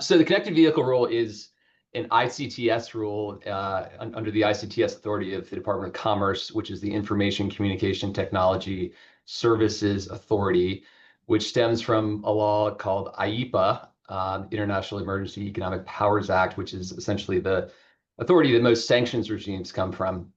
So the connected vehicle rule is an ICTS rule under the ICTS authority of the Department of Commerce, which is the Information Communication Technology Services Authority, which stems from a law called IEPA, International Emergency Economic Powers Act, which is essentially the authority that most sanctions regimes come from.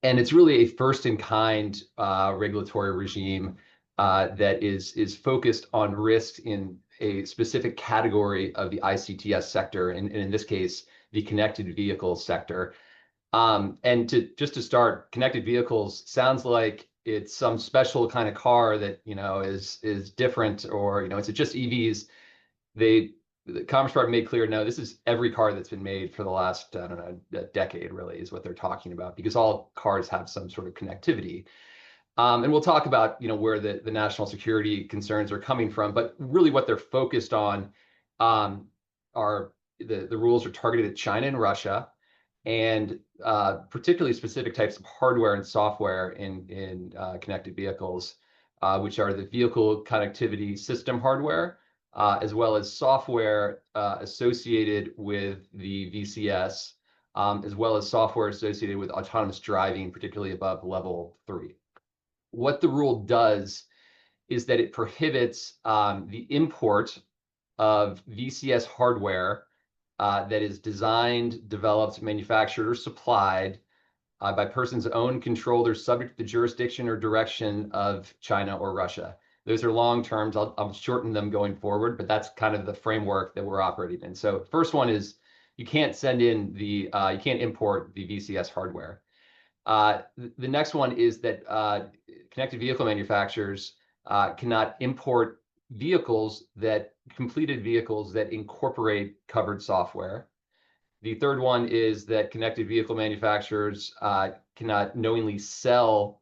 And it's really a first-in-kind regulatory regime that is focused on risks in a specific category of the ICTS sector, and in this case, the connected vehicle sector. And just to start, connected vehicles sounds like it's some special kind of car that is different, or is it just EVs? The Commerce Department made clear, no, this is every car that's been made for the last, I don't know, a decade really is what they're talking about, because all cars have some sort of connectivity. And we'll talk about where the national security concerns are coming from, but really what they're focused on are the rules are targeted at China and Russia, and particularly specific types of hardware and software in connected vehicles, which are the vehicle connectivity system hardware, as well as software associated with the VCS, as well as software associated with autonomous driving, particularly above level 3. What the rule does is that it prohibits the import of VCS hardware that is designed, developed, manufactured, or supplied by persons owned, controlled, or subject to the jurisdiction or direction of China or Russia. Those are long terms. I'll shorten them going forward, but that's kind of the framework that we're operating in. So first one is you can't you can't import the VCS hardware. The next one is that connected vehicle manufacturers cannot import completed vehicles that incorporate covered software. The third one is that connected vehicle manufacturers cannot knowingly sell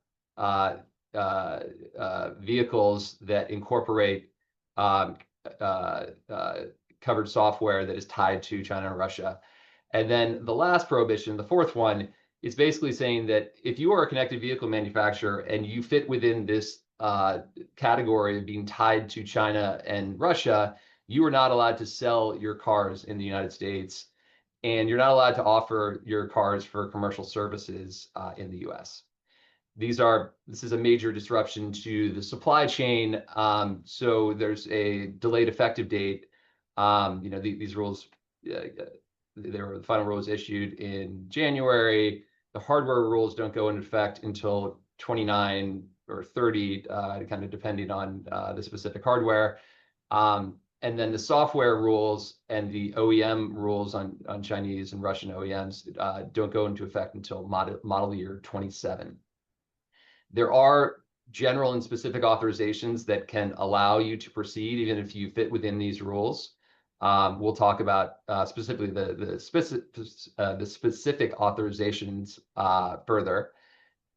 vehicles that incorporate covered software that is tied to China and Russia. And then the last prohibition, the fourth one, is basically saying that if you are a connected vehicle manufacturer and you fit within this category of being tied to China and Russia, you are not allowed to sell your cars in the United States, and you're not allowed to offer your cars for commercial services in the US. This is a major disruption to the supply chain. So there's a delayed effective date. These rules, the final rule was issued in January. The hardware rules don't go into effect until 29 or 30, kind of depending on the specific hardware. And then the software rules and the OEM rules on Chinese and Russian OEMs don't go into effect until model year 27. There are general and specific authorizations that can allow you to proceed even if you fit within these rules. We'll talk about specifically the specific authorizations further.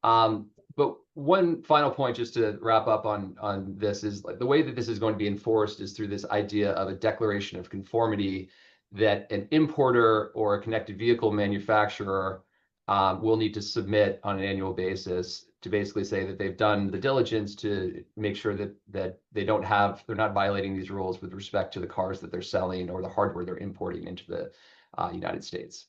But one final point, just to wrap up on this, is like the way that this is going to be enforced is through this idea of a declaration of conformity that an importer or a connected vehicle manufacturer will need to submit on an annual basis to basically say that they've done the diligence to make sure that they're not violating these rules with respect to the cars that they're selling or the hardware they're importing into the United States.